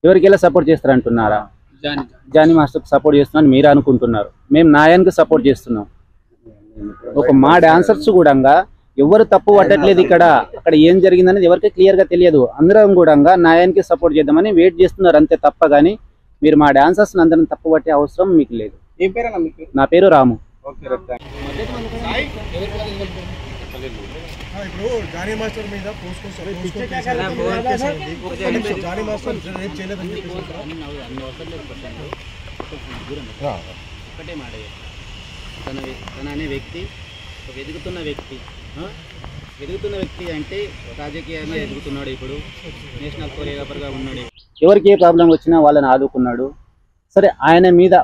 ఎవరికెలా support చేస్తారంటున్నారా? Johnny మాస్టర్కి support చేస్తున్నాను మీరు అనుకుంటున్నారు. మేము నాయానికి సపోర్ట్ చేస్తున్నాం. ఒక మా డాన్సర్స్ కూడా ఎవరు తప్పు పట్టట్లేదు. అక్కడ ఏం జరిగిందనేది ఎవరికి క్లియర్ గా తెలియదు. అందరం కూడా నాయానికి సపోర్ట్ చేద్దామని వెయిట్ చేస్తున్నారు అంతే తప్ప గానీ మీరు మా డాన్సర్స్ అందరం తప్పు పట్టే అవసరం మీకు లేదు. నా పేరు రాము. ఇప్పుడు జానీ మాస్టర్ మీద జానీ మాస్టర్ రేపు చేయలేదని ఒకటే మాట తన అనే వ్యక్తి ఒక ఎదుగుతున్న వ్యక్తి అంటే రాజకీయంగా ఎదుగుతున్నాడు. ఇప్పుడు నేషనల్ కొరియోగ్రాఫర్గా ఉన్నాడు. ఎవరికి ఏ ప్రాబ్లం వచ్చినా వాళ్ళని ఆదుకున్నాడు. సరే ఆయన మీద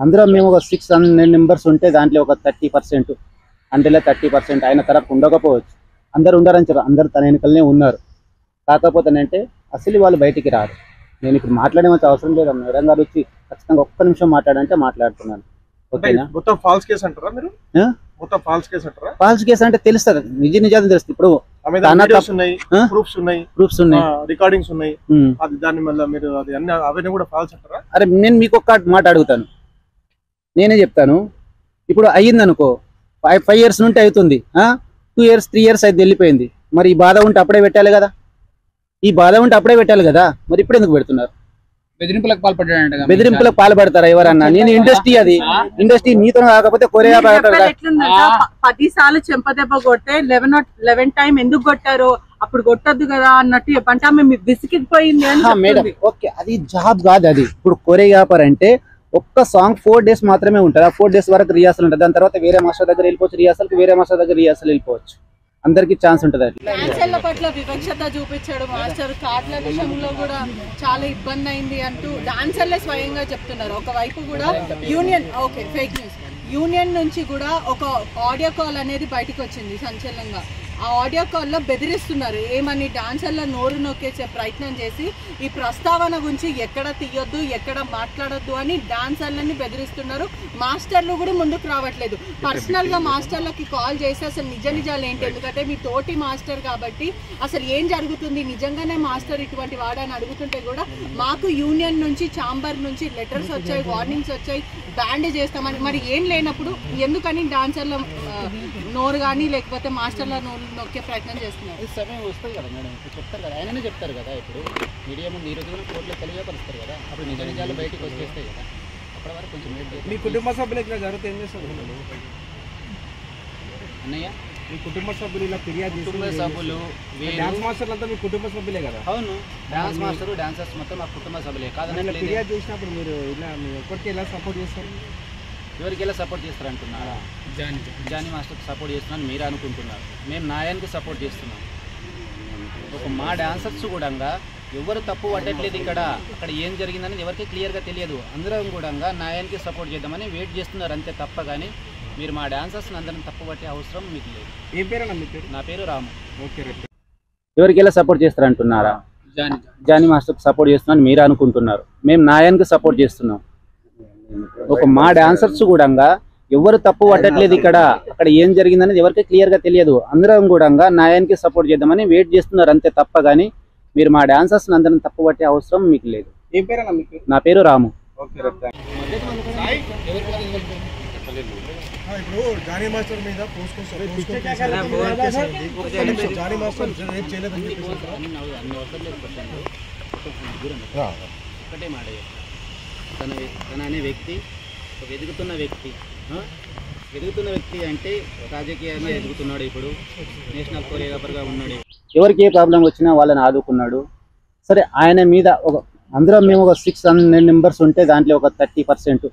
అందరం మేము ఒక 600 మెంబర్స్ ఉంటే దాంట్లో ఒక 30% అంటే 30% ఆయన తరపు ఉండకపోవచ్చు. అందరు ఉండరని చెప్పారు. అందరు తన వెనుకలనే ఉన్నారు. కాకపోతేనంటే అసలు వాళ్ళు బయటికి రారు. నేను ఇప్పుడు మాట్లాడేమంత అవసరం లేదు. మేడం గారు వచ్చి ఖచ్చితంగా ఒక్క నిమిషం మాట్లాడంటే మాట్లాడుతున్నాను. ఓకేనా? మొత్తం ఫాల్స్ కేసు అంటారా మీరు? మొత్తం ఫాల్స్ కేసు అంటారా? ఫాల్స్ కేసు అంటే తెలుస్తుంది, నిజాలు తెలుస్తుంది. ఇప్పుడు ప్రూఫ్స్ ఉన్నాయి, రికార్డింగ్స్ ఉన్నాయి. అది దాన్ని మళ్ళీ మీరు అది అన్ని అవన్నీ కూడా ఫాల్స్ అంటారా? అరే నేను మీకు ఒక్క మాట అడుగుతాను, నేనే చెప్తాను. ఇప్పుడు అయ్యిందనుకో 5 years నుండి అవుతుంది, 2 years 3 years అయితే వెళ్ళిపోయింది. మరి ఈ బాధ ఉంటే అప్పుడే పెట్టాలి కదా. మరి ఇప్పుడు ఎందుకు పెడుతున్నారు? బెదిరింపులకు పాల్పడతారా ఎవరన్నా? నేను ఇండస్ట్రీ మీతో కాకపోతే కొరియా 10 సార్లు చెంపదెబ్బ కొట్టే 11 టైం ఎందుకు కొట్టారు? అప్పుడు కొట్టద్దు కదా అన్నట్టు చెప్పంటే ఆమె విసిగిపోయింది అని. మేడం ఓకే, అది జాబ్ కాదు. అది ఇప్పుడు కొరియోగ్రాఫర్ అంటే ఒక్క సాంగ్ 4 days మాత్రమే ఉంటుంది. ఆ 4 days వరకు రిహార్సల్ ఉంటుంది. దాని తర్వాత వేరే మాస్టర్ దగ్గర వెళ్ళిపోవచ్చు, వేరే మాస్టర్ దగ్గర రిహార్సల్ వెళ్ళిపోవచ్చు. అందరికి ఛాన్స్ ఉంటుంది. డాన్సర్ల పట్ల వివక్షత చూపించాడు మాస్టర్. కార్డుల విషయంలో కూడా చాలా ఇబ్బంది అయింది అంటూ డాన్సర్లే స్వయంగా చెప్తున్నారు. ఒకవైపు కూడా యూనియన్ ఫేక్ న్యూస్ యూనియన్ నుంచి కూడా ఒక ఆడియో కాల్ అనేది బయటకు వచ్చింది సంచలనంగా. ఆ ఆడియో కాల్లో బెదిరిస్తున్నారు. ఏమని డాన్సర్ల నోరు నొక్కేసే ప్రయత్నం చేసి ఈ ప్రస్తావన గురించి ఎక్కడ తీయొద్దు, ఎక్కడ మాట్లాడొద్దు అని డాన్సర్లని బెదిరిస్తున్నారు. మాస్టర్లు కూడా ముందుకు రావట్లేదు. పర్సనల్ గా మాస్టర్లకి కాల్ చేసి అసలు నిజాలు ఏంటి, ఎందుకంటే మీ తోటి మాస్టర్ కాబట్టి అసలు ఏం జరుగుతుంది, నిజంగానే మాస్టర్ ఇటువంటి వాడని అడుగుతుంటే కూడా మాకు యూనియన్ నుంచి ఛాంబర్ నుంచి లెటర్స్ వచ్చాయి, వార్నింగ్స్ వచ్చాయి, బ్యాండ్ చేస్తామని. మరి ఏం లేనప్పుడు ఎందుకని డాన్సర్ల నోరు కానీ లేకపోతే మాస్టర్ల నోరు నొక్కే ప్రయత్నం చేస్తున్నారు? సమయం వస్తుంది కదా మేడం, చెప్తారు కదా, ఆయననే చెప్తారు కదా. ఇప్పుడు మీడియా ముందు ఈ రోజున కోర్టులో తెలియపరుస్తారు కదా, అప్పుడు నిజాలు బయటకు వచ్చేస్తాయి కదా. అప్పటి వరకు కొంచెం మీ కుటుంబ సభ్యులు ఇట్లా జరిగితే ఏం చేస్తారు అన్నయ్య? మీ కుటుంబ సభ్యులు ఇలా ఫిర్యాదు కుటుంబ సభ్యులు డాన్స్ మాస్టర్లు అంతా మీ కుటుంబ సభ్యులే కదా? అవును, డాన్స్ మాస్టర్ డాన్సర్స్ మొత్తం మా కుటుంబ సభ్యులే. కాదని ఫిర్యాదు చేసినప్పుడు మీరు ఇలా ఒక్కరికి ఎలా సపోర్ట్ చేస్తారు? ఎవరికి ఎలా సపోర్ట్ చేస్తారంటున్నారా? జానీ మాస్టర్కి సపోర్ట్ చేస్తున్నాను మీరు అనుకుంటున్నారు. మేము నాయానికి సపోర్ట్ చేస్తున్నాం. ఒక మా డాన్సర్స్ కూడా ఎవరు తప్పు పట్టట్లేదు. అక్కడ ఏం జరిగిందనేది ఎవరికి క్లియర్గా తెలియదు. అందరం కూడా నాయానికి సపోర్ట్ చేద్దామని వెయిట్ చేస్తున్నారు అంతే తప్ప కానీ మీరు మా డాన్సర్స్ అందరం తప్పు పట్టే అవసరం మీకు లేదు. ఏం పేరు మీ పేరు? నా పేరు రాము. ఓకే. ఎవరికి ఎలా సపోర్ట్ చేస్తారంటున్నారా? జానీ మాస్టర్కి సపోర్ట్ చేస్తున్నాను మీరు అనుకుంటున్నారు. మేము నాయానికి సపోర్ట్ చేస్తున్నాం. ఒక మా డాన్సర్స్ కూడా ఎవరు తప్పు పట్టట్లేదు. అక్కడ ఏం జరిగిందనేది ఎవరికి క్లియర్ గా తెలియదు. అందరం కూడా నాయానికి సపోర్ట్ చేద్దామని వెయిట్ చేస్తున్నారు అంతే తప్ప గానీ మీరు మా డాన్సర్స్ అందరం తప్పు పట్టే అవసరం మీకు లేదు. ఏం పేరు? నా పేరు రాము. ఇప్పుడు జానీ మాస్టర్ మీద జానీ మాస్టర్ రేపు చేయలేదని ఒకటే మాట తన అనే వ్యక్తి ఒక ఎదుగుతున్న వ్యక్తి అంటే రాజకీయంగా ఎదుగుతున్నాడు. ఇప్పుడు నేషనల్ కొరియోగ్రాఫర్గా ఉన్నాడు. ఎవరికి ఏ ప్రాబ్లం వచ్చినా వాళ్ళని ఆదుకున్నాడు. సరే ఆయన మీద అందరం మేము ఒక 600 మెంబర్స్ ఉంటే దాంట్లో ఒక 30%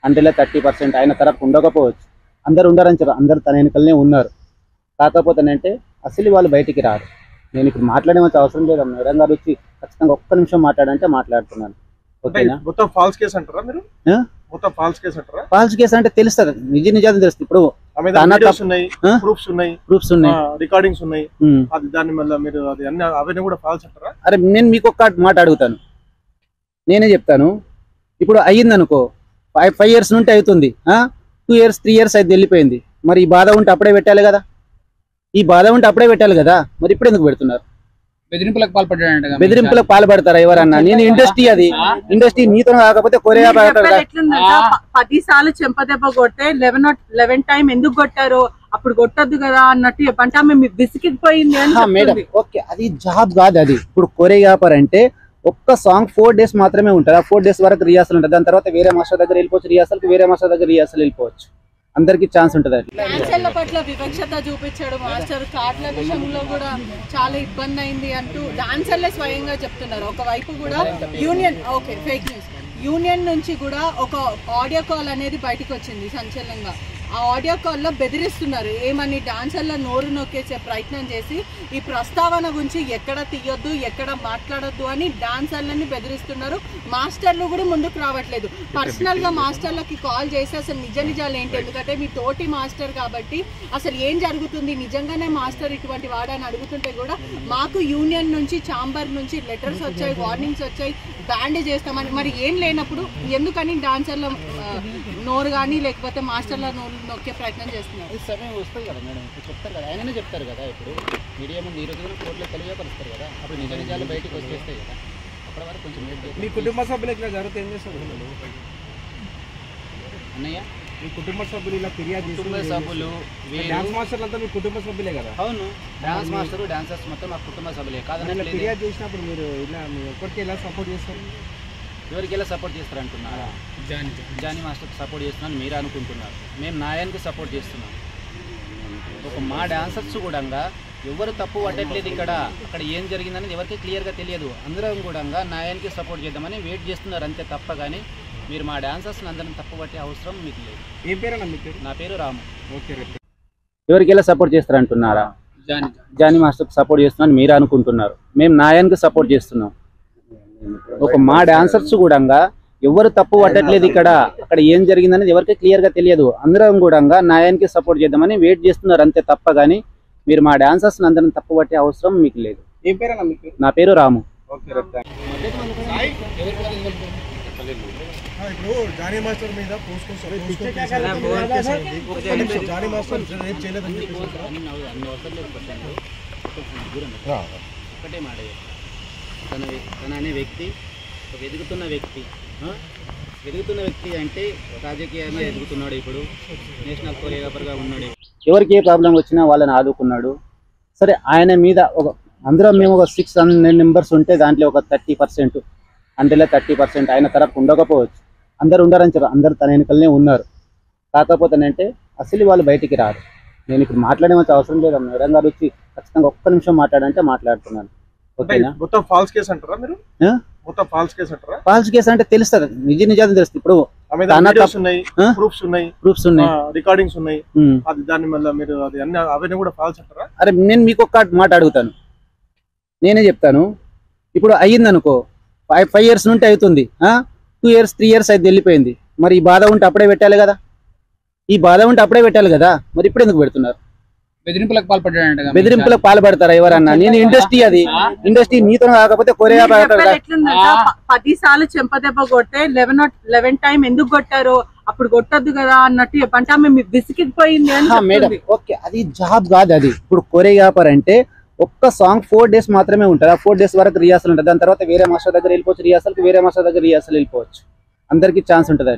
అంటే 30% ఆయన తరపు ఉండకపోవచ్చు. అందరు ఉండరని చెప్పారు. అందరు తన వెనుకలనే ఉన్నారు. కాకపోతేనంటే అసలు వాళ్ళు బయటికి రారు. నేను ఇప్పుడు మాట్లాడేమంత అవసరం లేదు. మేడం గారు వచ్చి ఖచ్చితంగా ఒక్క నిమిషం మాట్లాడంటే మాట్లాడుతున్నాను. ఓకేనా? మొత్తం ఫాల్స్ కేసు అంటారా మీరు? మొత్తం ఫాల్స్ కేసు అంటారా? ఫాల్స్ కేసు అంటే తెలుస్తుంది, నిజాలు తెలుస్తుంది. ఇప్పుడు ప్రూఫ్స్ ఉన్నాయి, రికార్డింగ్స్ ఉన్నాయి. అది దాన్ని మళ్ళీ మీరు అది అన్ని అవన్నీ కూడా ఫాల్స్ అంటారా? అరే నేను మీకు ఒక్క మాట అడుగుతాను, నేనే చెప్తాను. ఇప్పుడు అయ్యిందనుకో 5 years నుండి అవుతుంది, 2 years 3 years అయితే వెళ్ళిపోయింది. మరి ఈ బాధ ఉంటే అప్పుడే పెట్టాలి కదా. మరి ఇప్పుడు ఎందుకు పెడుతున్నారు? బెదిరింపులకు పాల్పడ్డాడంట. బెదిరింపులకు పాల్పడతారా ఎవరన్నా? నేను ఇండస్ట్రీ, అది ఇండస్ట్రీ నీతో కాకపోతే కొరియోగ్రాఫర్ 10 సార్లు చెంపదెబ్బ కొడితే 11 టైం ఎందుకు కొట్టారు, అప్పుడు కొట్టద్దు కదా అన్నట్టు చెప్పంటే ఆమె విసిగిపోయింది అని మేడం. ఓకే, అది జాబ్ కాదు. అది ఇప్పుడు కొరియోగ్రాఫర్ అంటే ఒక్క సాంగ్ 4 days మాత్రమే ఉంటుంది. ఆ 4 days వరకు రిహార్సల్ ఉంటుంది. దాని తర్వాత వేరే మాస్టర్ దగ్గర వెళ్ళిపోవచ్చు, రిహార్సల్ వేరే మాస్టర్ దగ్గర రిహార్సల్ వెళ్ళిపోవచ్చు. అందరికి ఛాన్స్ ఉంటుంది. డాన్సర్ల పట్ల వివక్షత చూపించాడు మాస్టర్. కార్డుల విషయంలో కూడా చాలా ఇబ్బంది అయింది అంటూ డాన్సర్లే స్వయంగా చెప్తున్నారు. ఒకవైపు కూడా union, okay fake news, union నుంచి కూడా ఒక ఆడియో కాల్ అనేది బయటకు వచ్చింది సంచలనంగా. ఆ ఆడియో కాల్లో బెదిరిస్తున్నారు. ఏమని డాన్సర్ల నోరు నొక్కేసే ప్రయత్నం చేసి ఈ ప్రస్తావన గురించి ఎక్కడ తీయొద్దు, ఎక్కడ మాట్లాడొద్దు అని డాన్సర్లని బెదిరిస్తున్నారు. మాస్టర్లు కూడా ముందుకు రావట్లేదు. పర్సనల్ గా మాస్టర్లకి కాల్ చేసి అసలు నిజాలు ఏంటి, ఎందుకంటే మీ తోటి మాస్టర్ కాబట్టి అసలు ఏం జరుగుతుంది, నిజంగానే మాస్టర్ ఇటువంటి వాడని అడుగుతుంటే కూడా మాకు యూనియన్ నుంచి, ఛాంబర్ నుంచి లెటర్స్ వచ్చాయి, వార్నింగ్స్ వచ్చాయి, బ్యాండ్ చేస్తామని. మరి ఏం లేనప్పుడు ఎందుకని డాన్సర్ల నోరు కానీ లేకపోతే మాస్టర్ల నోరు నొక్కే ప్రయత్నం చేస్తున్నారు? సమయం వస్తుంది కదా మేడం, ఇప్పుడు చెప్తారు కదా, ఆయననే చెప్తారు కదా. ఇప్పుడు మీడియా ముందు ఈ రోజున కోర్టులో తెలియపరుస్తారు కదా, అప్పుడు నిజాలు బయటకు వచ్చేస్తాయి కదా. అప్పటి వరకు కొంచెం మీ కుటుంబ సభ్యులు ఇట్లా జరిగితే ఏం చేస్తారు అన్నయ్య? మీ కుటుంబ సభ్యులు ఇలా ఫిర్యాదు, కుటుంబ సభ్యులు డాన్స్ మాస్టర్లు అంతా మీ కుటుంబ సభ్యులే కదా? అవును, డాన్స్ మాస్టర్ డాన్సర్స్ మొత్తం మా కుటుంబ సభ్యులే. కాదని ఫిర్యాదు చేసినప్పుడు మీరు ఇలా మీ ఒక్కరికి ఎలా సపోర్ట్ చేస్తారు? ఎవరికి ఎలా సపోర్ట్ చేస్తారు అంటున్నారా? జానీ మాస్టర్కి సపోర్ట్ చేస్తున్నాను మీరు అనుకుంటున్నారు. మేము న్యాయానికి సపోర్ట్ చేస్తున్నాం. ఒక మా డాన్సర్స్ కూడా ఎవరు తప్పు పట్టట్లేదు ఇక్కడ. అక్కడ ఏం జరిగిందనేది ఎవరికి క్లియర్గా తెలియదు. అందరం కూడా న్యాయానికి సపోర్ట్ చేద్దామని వెయిట్ చేస్తున్నారు అంతే తప్ప. కానీ మీరు మా డాన్సర్స్ని అందరం తప్పు పట్టే అవసరం మీకు లేదు. ఏం పేరు మీ పేరు? నా పేరు రాము. ఓకే, ఎవరికి ఎలా సపోర్ట్ చేస్తారు అంటున్నారా? జానీ మాస్టర్కి సపోర్ట్ చేస్తున్నాను మీరు అనుకుంటున్నారు. మేము న్యాయానికి సపోర్ట్ చేస్తున్నాం. ఒక మా డాన్సర్స్ కూడా ఎవరు తప్పు పట్టట్లేదు ఇక్కడ. అక్కడ ఏం జరిగిందనేది ఎవరికి క్లియర్గా తెలియదు. అందరం కూడా న్యాయానికి సపోర్ట్ చేద్దామని వెయిట్ చేస్తున్నారు అంతే తప్ప. కానీ మీరు మా డాన్సర్స్ని అందరం తప్పు పట్టే అవసరం మీకు లేదు. ఏం పేరు మీ పేరు? నా పేరు రాము. ఇప్పుడు జానీ మాస్టర్ మీద జానీ మాస్టర్ రేపు చేయలేదని ఒకటే మాట, తన అనే వ్యక్తి ఒక ఎదుగుతున్న వ్యక్తి. ఎదుగుతున్న వ్యక్తి అంటే రాజకీయంగా ఎదుగుతున్నాడు. ఇప్పుడు నేషనల్ కొరియోగ్రాఫర్గా ఉన్నాడు. ఎవరికి ఏ ప్రాబ్లం వచ్చినా వాళ్ళని ఆదుకున్నాడు. సరే, ఆయన మీద ఒక అందరం మేము ఒక 600 members ఉంటే దాంట్లో ఒక 30% అంటే 30% ఆయన తరపు ఉండకపోవచ్చు. అందరు ఉండారని చెప్పారు. అందరు తన వెనుకలనే ఉన్నారు. కాకపోతే అంటే అసలు వాళ్ళు బయటికి రారు. నేను ఇప్పుడు మాట్లాడేమంత అవసరం లేదు. మేడం గారు వచ్చి ఖచ్చితంగా ఒక్క నిమిషం మాట్లాడంటే మాట్లాడుతున్నాను. ఓకేనా? మొత్తం ఫాల్స్ కేసు అంటారా మీరు? మొత్తం ఫాల్స్ కేసు అంటారా? ఫాల్స్ కేసు అంటే తెలుస్తుంది, నిజాలు తెలుస్తుంది. ఇప్పుడు ప్రూఫ్స్ ఉన్నాయి, రికార్డింగ్స్ ఉన్నాయి. అది దాన్ని మళ్ళీ మీరు అది అన్ని అవన్నీ కూడా ఫాల్స్ అంటారా? అరే నేను మీకు ఒక్క మాట అడుగుతాను, నేనే చెప్తాను. ఇప్పుడు అయ్యింది అనుకో, 5 years నుండి అవుతుంది, 2 years 3 years అయితే వెళ్ళిపోయింది. మరి ఈ బాధ ఉంటే అప్పుడే పెట్టాలి కదా. మరి ఇప్పుడు ఎందుకు పెడుతున్నారు? బెదిరింపులకు పాల్పడ్డాడంట. బెదిరింపులకు పాల్పడతారా ఎవరన్నా? నేను ఇండస్ట్రీ, అది ఇండస్ట్రీ నీతో కాకపోతే కొరియోగ్రాఫర్ 10 సార్లు చెంపదెబ్బ కొడితే 11 టైం ఎందుకు కొట్టారు, అప్పుడు కొట్టద్దు కదా అన్నట్టు చెప్పంటే ఆమె విసిగిపోయింది అని. మేడం, ఓకే, అది జాబ్ కాదు. అది ఇప్పుడు కొరియోగ్రాఫర్ అంటే ఒక్క సాంగ్ 4 days మాత్రమే ఉంటుంది. ఆ 4 days వరకు రిహార్సల్ ఉంటుంది. దాని తర్వాత వేరే మాస్టర్ దగ్గర వెళ్ళిపోవచ్చు, రిహార్సల్ వేరే మాస్టర్ దగ్గర రిహార్సల్ వెళ్ళిపోవచ్చు. అందరికి ఛాన్స్ ఉంటుంది.